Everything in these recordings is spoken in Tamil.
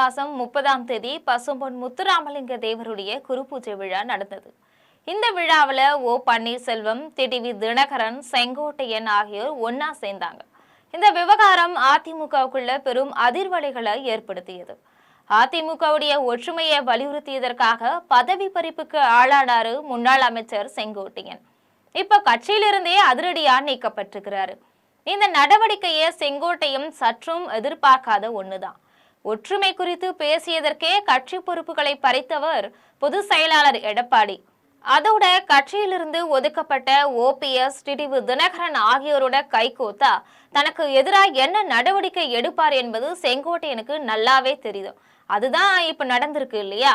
மாதம் 30 பசும்பொன் முத்துராமலிங்க தேவருடைய குரு பூஜை விழா நடந்தது. இந்த விழாவில் பன்னீர்செல்வம், டிடிவி தினகரன், செங்கோட்டையன் ஆகியோர் ஒன்னா சேர்ந்தாங்க. இந்த விவகாரம் அதிமுகவுக்குள்ள பெரும் அதிர்வலைகளை ஏற்படுத்தியது. அதிமுகவுடைய ஒற்றுமையை வலியுறுத்தியதற்காக பதவி பறிப்புக்கு ஆளானாரு முன்னாள் அமைச்சர் செங்கோட்டையன். இப்ப கட்சியிலிருந்தே அதிரடியா நீக்கப்பட்டிருக்கிறாரு. இந்த நடவடிக்கையை செங்கோட்டையன் சற்றும் எதிர்பார்க்காத ஒண்ணுதான். ஒற்றுமை குறித்து பேசியதற்கே கட்சி பொறுப்புகளை பறித்தவர் பொதுச் செயலாளர் எடப்பாடி. அதோட கட்சியிலிருந்து ஒதுக்கப்பட்ட OPS, டிடிவி தினகரன் ஆகியோரோட கைகோத்தா தனக்கு எதிராக என்ன நடவடிக்கை எடுப்பார் என்பது செங்கோட்டையனுக்கு நல்லாவே தெரியுது. அதுதான் இப்ப நடந்திருக்கு இல்லையா?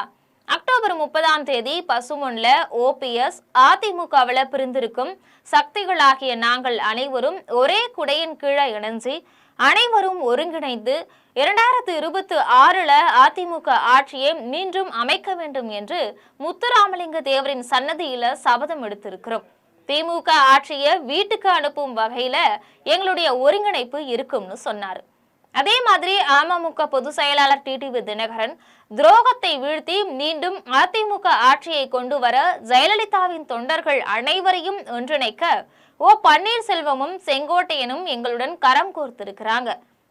அக்டோபர் 30 பசுமொன்ல OPS அதிமுகவில் பிரிந்திருக்கும் சக்திகளாகிய நாங்கள் அனைவரும் ஒரே குடையின் கீழே இணைஞ்சு அனைவரும் ஒருங்கிணைந்து 2026 அதிமுக ஆட்சியை மீண்டும் அமைக்க வேண்டும் என்று முத்துராமலிங்க தேவரின் சன்னதியில சபதம் எடுத்திருக்கிறோம். திமுக ஆட்சியை வீட்டுக்கு அனுப்பும் வகையில எங்களுடைய ஒருங்கிணைப்பு இருக்கும்னு சொன்னாரு. அதே மாதிரி அமமுக பொதுச் செயலாளர் டிடிவி தினகரன் துரோகத்தை வீழ்த்தி மீண்டும் அதிமுக ஆட்சியை கொண்டு வர ஜெயலலிதாவின் தொண்டர்கள் அனைவரையும் ஒன்றிணைக்க பன்னீர்செல்வமும் செங்கோட்டையனும் எங்களுடன் கரம் கோர்த்திருக்கிறாங்க.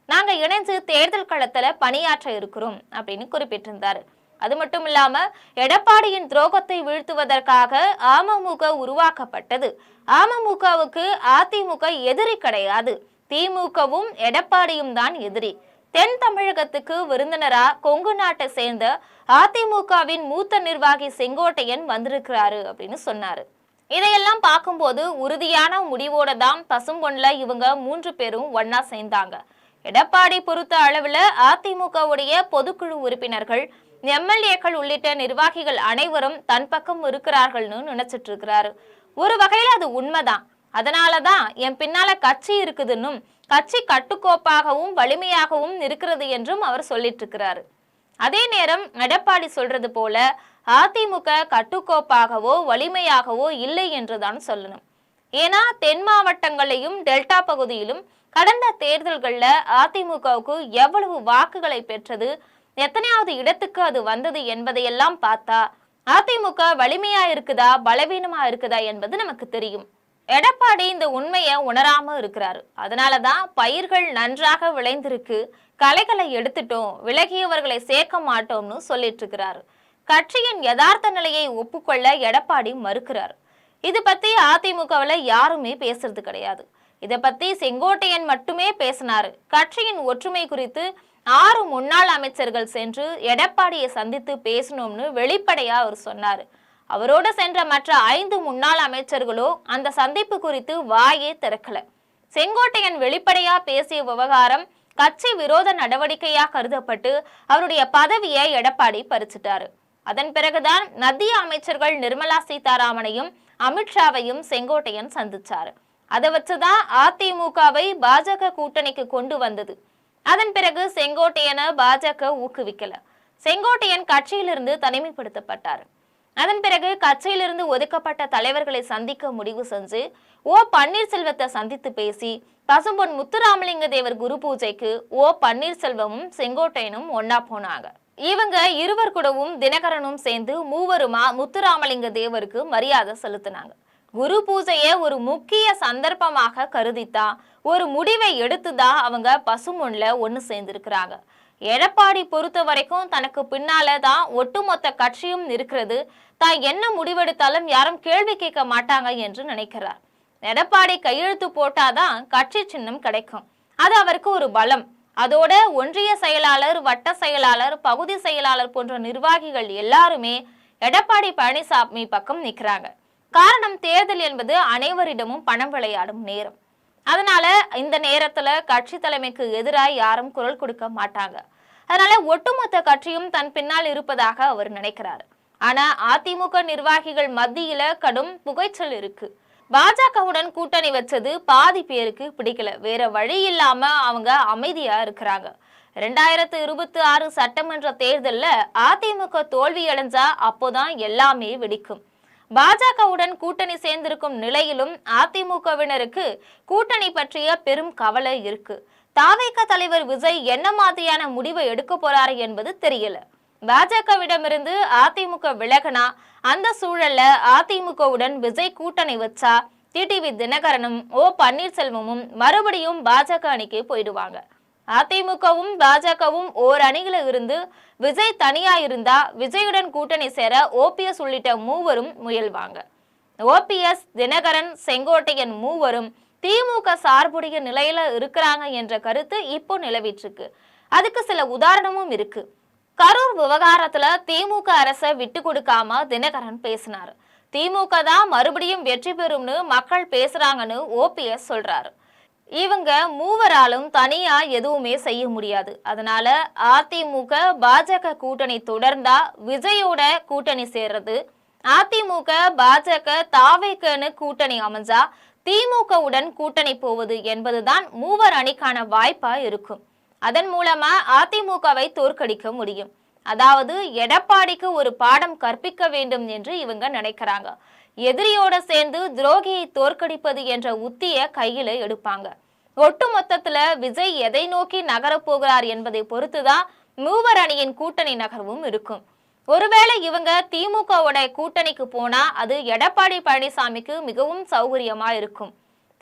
நாங்க இணைஞ்சு தேர்தல் களத்துல பணியாற்ற இருக்கிறோம் அப்படின்னு குறிப்பிட்டிருந்தாரு. அது மட்டும் இல்லாம எடப்பாடியின் துரோகத்தை வீழ்த்துவதற்காக அமமுக உருவாக்கப்பட்டது. அமமுகவுக்கு அதிமுக எதிரி கிடையாது. திமுகவும் எடப்பாடியும் தான் எதிரி. தென் தமிழகத்துக்கு விருந்தினரா கொங்கு நாட்டை சேர்ந்த அதிமுகவின் மூத்த நிர்வாகி செங்கோட்டையன் வந்திருக்கிறாரு அப்படின்னு சொன்னாரு. இதையெல்லாம் பார்க்கும்போது உறுதியான முடிவோட தான் பசும்பொன்ல இவங்க 3 பேரும் ஒன்னா சேர்ந்தாங்க. எடப்பாடி பொறுத்த அளவுல அதிமுகவுடைய பொதுக்குழு உறுப்பினர்கள், MLAக்கள் உள்ளிட்ட நிர்வாகிகள் அனைவரும் தன் பக்கம் இருக்கிறார்கள்னு நினைச்சிட்டு இருக்கிறாரு. ஒரு வகையில அது உண்மைதான். அதனாலதான் என் பின்னால கட்சி இருக்குதுன்னும் கட்சி கட்டுக்கோப்பாகவும் வலிமையாகவும் இருக்கிறது என்றும் அவர் சொல்லிட்டு இருக்கிறாரு. அதே நேரம் எடப்பாடி சொல்றது போல அதிமுக கட்டுக்கோப்பாகவோ வலிமையாகவோ இல்லை என்றுதான் சொல்லணும். ஏன்னா தென் மாவட்டங்களையும் டெல்டா பகுதியிலும் கடந்த தேர்தல்கள்ல அதிமுகவுக்கு எவ்வளவு வாக்குகளை பெற்றது, எத்தனையாவது இடத்துக்கு அது வந்தது என்பதையெல்லாம் பார்த்தா அதிமுக வலிமையா இருக்குதா பலவீனமா இருக்குதா என்பது நமக்கு தெரியும். எடப்பாடி இந்த உண்மையை உணராம இருக்கிறாரு. அதனாலதான் பயிர்கள் நன்றாக விளைந்திருக்கு, களைகளை எடுத்துட்டோம், விலகியவர்களை சேர்க்க மாட்டோம்னு சொல்லிட்டு இருக்கிறாரு. கட்சியின் யதார்த்த நிலையை ஒப்புக்கொள்ள எடப்பாடி மறுக்கிறார். இது பத்தி அதிமுகவில் யாருமே பேசுறது கிடையாது. இதை பத்தி செங்கோட்டையன் மட்டுமே பேசினாரு. கட்சியின் ஒற்றுமை குறித்து 6 முன்னாள் அமைச்சர்கள் சென்று எடப்பாடியை சந்தித்து பேசணும்னு வெளிப்படையா அவர் சொன்னாரு. அவரோடு சென்ற மற்ற 5 முன்னாள் அமைச்சர்களோ அந்த சந்திப்பு குறித்து வாயே திறக்கல. செங்கோட்டையன் வெளிப்படையா பேசிய விவகாரம் கட்சி விரோத நடவடிக்கையா கருதப்பட்டு அவருடைய பதவியை எடப்பாடி பறிச்சிட்டாரு. அதன் பிறகுதான் மத்திய அமைச்சர்கள் நிர்மலா சீதாராமனையும் அமித்ஷாவையும் செங்கோட்டையன் சந்திச்சாரு. அதை வச்சுதான் அதிமுகவை பாஜக கூட்டணிக்கு கொண்டு வந்தது. அதன் பிறகு செங்கோட்டையனை பாஜக ஊக்குவிக்கல. செங்கோட்டையன் கட்சியிலிருந்து தனிமைப்படுத்தப்பட்டார். அதன் பிறகு கட்சியிலிருந்து ஒதுக்கப்பட்ட தலைவர்களை சந்திக்க முடிவு செஞ்சு பன்னீர்செல்வத்தை சந்தித்து பேசி பசும்பொன் முத்துராமலிங்க தேவர் குரு பூஜைக்கு பன்னீர்செல்வமும் செங்கோட்டையனும் ஒன்னா போனாங்க. இவங்க இருவர் கூடவும் தினகரனும் சேர்ந்து மூவருமா முத்துராமலிங்க தேவருக்கு மரியாதை செலுத்தினாங்க. குரு பூஜையை ஒரு முக்கிய சந்தர்ப்பமாக கருதித்தான், ஒரு முடிவை எடுத்துதான் அவங்க பசும்பொன்ல ஒன்னு சேர்ந்திருக்கிறாங்க. எடப்பாடி பொறுத்த வரைக்கும் தனக்கு பின்னால தான் ஒட்டுமொத்த கட்சியும் இருக்கிறது, தான் என்ன முடிவெடுத்தாலும் யாரும் கேள்வி கேட்க மாட்டாங்க என்று நினைக்கிறார். எடப்பாடி கையெழுத்து போட்டாதான் கட்சி சின்னம் கிடைக்கும். அது அவருக்கு ஒரு பலம். அதோட ஒன்றிய செயலாளர், வட்ட செயலாளர், பகுதி செயலாளர் போன்ற நிர்வாகிகள் எல்லாருமே எடப்பாடி பழனிசாமி பக்கம் நிற்கிறாங்க. காரணம், தேர்தல் என்பது அனைவரிடமும் பணம் விளையாடும் நேரம். அதனால இந்த நேரத்துல கட்சி தலைமைக்கு எதிராக யாரும் குரல் கொடுக்க மாட்டாங்க. அதனால ஒட்டுமொத்த கட்சியும் தன் பின்னால் இருப்பதாக அவர் நினைக்கிறாரு. ஆனா அதிமுக நிர்வாகிகள் மத்தியில கடும் புகைச்சல் இருக்கு. பாஜகவுடன் கூட்டணி வச்சது பாதி பேருக்கு பிடிக்கல. வேற வழி இல்லாம அவங்க அமைதியா இருக்கிறாங்க. 2026 சட்டமன்ற தேர்தல்ல அதிமுக தோல்வி அடைஞ்சா அப்போதான் எல்லாமே வெடிக்கும். பாஜகவுடன் கூட்டணி சேர்ந்திருக்கும் நிலையிலும் அதிமுகவினருக்கு கூட்டணி பற்றிய பெரும் கவலை இருக்கு. தாவேக தலைவர் விஜய் என்ன மாதிரியான முடிவை எடுக்க போறாரு என்பது தெரியல. பாஜகவிடமிருந்து அதிமுக விலகனா அந்த சூழல்ல அதிமுகவுடன் விஜய் கூட்டணி வச்சா டிடிவி தினகரனும் ஓ பன்னீர்செல்வமும் மறுபடியும் பாஜக அணிக்கு போயிடுவாங்க. அதிமுகவும் பாஜகவும் ஓர் அணியில இருந்து விஜய் தனியா இருந்தா விஜயுடன் கூட்டணி சேர ஓபிஎஸ் உள்ளிட்ட மூவரும் முயல்வாங்க. ஓபிஎஸ், தினகரன், செங்கோட்டையன் மூவரும் திமுக சார்புடைய நிலையில இருக்கிறாங்க என்ற கருத்து இப்போ நிலவிட்டு இருக்கு. அதுக்கு சில உதாரணமும் இருக்கு. கரூர் விவகாரத்துல திமுக அரசை விட்டு கொடுக்காம தினகரன் பேசினாரு. திமுக தான் மறுபடியும் வெற்றி பெறும்னு மக்கள் பேசுறாங்கன்னு ஓபிஎஸ் சொல்றாரு. இவங்க மூவராலும் தனியா எதுவுமே செய்ய முடியாது. அதனால அதிமுக பாஜக கூட்டணி தொடர்ந்தா விஜயோட கூட்டணி சேர்றது, அதிமுக பாஜக தாவேகன்னு கூட்டணி அமைஞ்சா திமுகவுடன் கூட்டணி போவது என்பதுதான் மூவர் அணிக்கான வாய்ப்பா இருக்கும். அதன் மூலமா அதிமுகவை தோற்கடிக்க முடியும். அதாவது எடப்பாடிக்கு ஒரு பாடம் கற்பிக்க வேண்டும் என்று இவங்க நினைக்கிறாங்க. எதிரியோட சேர்ந்து துரோகியை தோற்கடிப்பது என்ற உத்திய கையில எடுப்பாங்க. ஒட்டு மொத்தத்துல விஜய் எதை நோக்கி நகரப் போகிறார் என்பதை பொறுத்துதான் மூவர் அணியின் கூட்டணி நகர்வும் இருக்கும். ஒருவேளை இவங்க திமுகவோட கூட்டணிக்கு போனா அது எடப்பாடி பழனிசாமிக்கு மிகவும் சௌகரியமா இருக்கும்.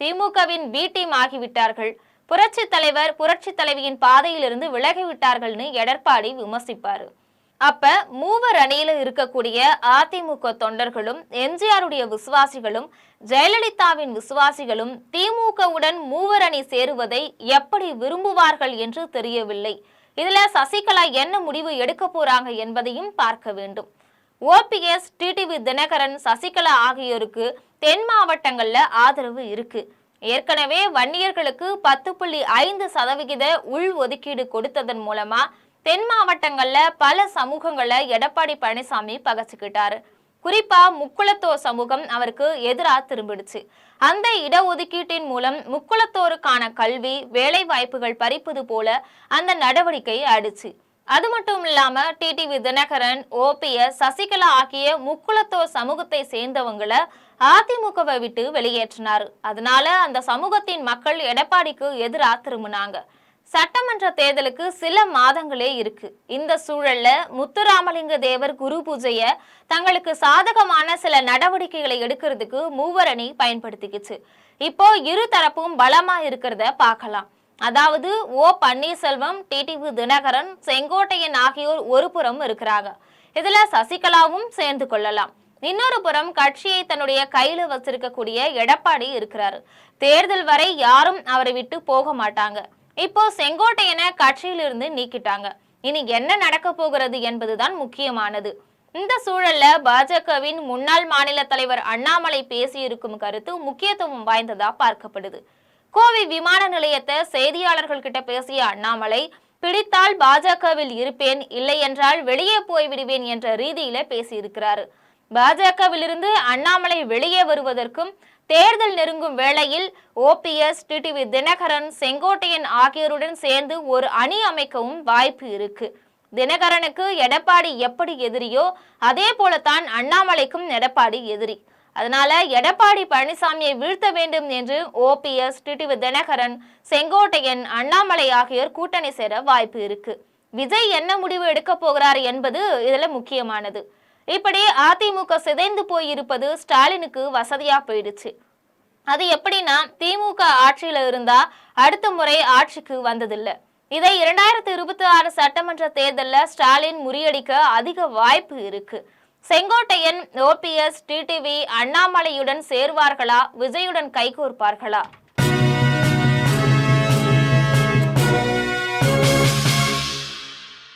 திமுகவின் பி டீம் ஆகிவிட்டார்கள், புரட்சி தலைவர் புரட்சி தலைவியின் பாதையிலிருந்து விலகிவிட்டார்கள்னு எடப்பாடி விமர்சிப்பாரு. அப்ப மூவர் அணியில இருக்கக்கூடிய அதிமுக தொண்டர்களும் எம்ஜிஆருடைய விசுவாசிகளும் ஜெயலலிதாவின் விசுவாசிகளும் திமுகவுடன் மூவர் அணி சேருவதை எப்படி விரும்புவார்கள் என்று தெரியவில்லை. இதுல சசிகலா என்ன முடிவு எடுக்க போறாங்க என்பதையும் பார்க்க வேண்டும். ஓபிஎஸ், டிடிவி தினகரன், சசிகலா ஆகியோருக்கு தென் மாவட்டங்கள்ல ஆதரவு இருக்கு. ஏற்கனவே வன்னியர்களுக்கு 10.5% உள் ஒதுக்கீடு கொடுத்ததன் மூலமா தென் மாவட்டங்கள்ல பல சமூகங்களை எடப்பாடி பழனிசாமி பகச்சுக்கிட்டாரு. குறிப்பா முக்குளத்தோர் சமூகம் அவருக்கு எதிராக திரும்பிடுச்சு. அந்த இடஒதுக்கீட்டின் மூலம் முக்குளத்தோருக்கான கல்வி, வேலை வாய்ப்புகள் பறிப்பது போல அந்த நடவடிக்கை ஆயிடுச்சு. அது மட்டும் இல்லாம டிடிவி தினகரன், ஓபிஎஸ், சசிகலா ஆகிய முக்குளத்தோர் சமூகத்தை சேர்ந்தவங்களை அதிமுகவை விட்டு வெளியேற்றினார். அதனால அந்த சமூகத்தின் மக்கள் எடப்பாடிக்கு எதிராக திரும்பினாங்க. சட்டமன்ற தேர்தலுக்கு சில மாதங்களே இருக்கு. இந்த சூழல்ல முத்துராமலிங்க தேவர் குரு பூஜைய தங்களுக்கு சாதகமான சில நடவடிக்கைகளை எடுக்கிறதுக்கு மூவர் அணி பயன்படுத்திக்கிச்சு. இப்போ இரு தரப்பும் பலமா இருக்கிறத பார்க்கலாம். அதாவது ஓ பன்னீர்செல்வம், டிடிவி தினகரன், செங்கோட்டையன் ஆகியோர் ஒரு புறம் இருக்கிறாங்க. இதுல சசிகலாவும் சேர்ந்து கொள்ளலாம். இன்னொரு புறம் கட்சியை தன்னுடைய கையில வச்சிருக்கக்கூடிய எடப்பாடி இருக்கிறாரு. தேர்தல் வரை யாரும் அவரை விட்டு போக மாட்டாங்க. இப்போ செங்கோட்டையனை கட்சியிலிருந்து நீக்கிட்டாங்க. இனி என்ன நடக்க போகிறது என்பதுதான் முக்கியமானது. இந்த சூழல்ல பாஜகவின் முன்னாள் மாநில தலைவர் அண்ணாமலை பேசியிருக்கும் கருத்து முக்கியத்துவம் வாய்ந்ததா பார்க்கப்படுது. கோவை விமான நிலையத்தை செய்தியாளர்கள் கிட்ட பேசிய அண்ணாமலை, பிடித்தால் பாஜகவில் இருப்பேன், இல்லை என்றால் வெளியே போய்விடுவேன் என்ற ரீதியில பேசியிருக்கிறாரு. பாஜகவிலிருந்து அண்ணாமலை வெளியே வருவதற்கும் தேர்தல் நெருங்கும் வேளையில் ஓபிஎஸ், டிடிவி தினகரன், செங்கோட்டையன் ஆகியோருடன் சேர்ந்து ஒரு அணி அமைக்கவும் வாய்ப்பு இருக்கு. தினகரனுக்கு எடப்பாடி எப்படி எதிரியோ அதே போலத்தான் அண்ணாமலைக்கும் எடப்பாடி எதிரி. அதனால எடப்பாடி பழனிசாமியை வீழ்த்த வேண்டும் என்று ஓபிஎஸ், டிடிவி தினகரன், செங்கோட்டையன், அண்ணாமலை ஆகியோர் கூட்டணி சேர வாய்ப்பு இருக்கு. விஜய் என்ன முடிவு எடுக்க போகிறார் என்பது இதுல முக்கியமானது. இப்படி அதிமுக சிதைந்து போயிருப்பது ஸ்டாலினுக்கு வசதியா போயிடுச்சு. அது எப்படின்னா, திமுக ஆட்சியில இருந்தா அடுத்த முறை ஆட்சிக்கு வந்ததில்லை. இதை 2026 சட்டமன்ற தேர்தல்ல ஸ்டாலின் முறியடிக்க அதிக வாய்ப்பு இருக்கு. செங்கோட்டையன், ஓபிஎஸ், டிடிவி அண்ணாமலையுடன் சேர்வார்களா, விஜயுடன் கைகோர்ப்பார்களா?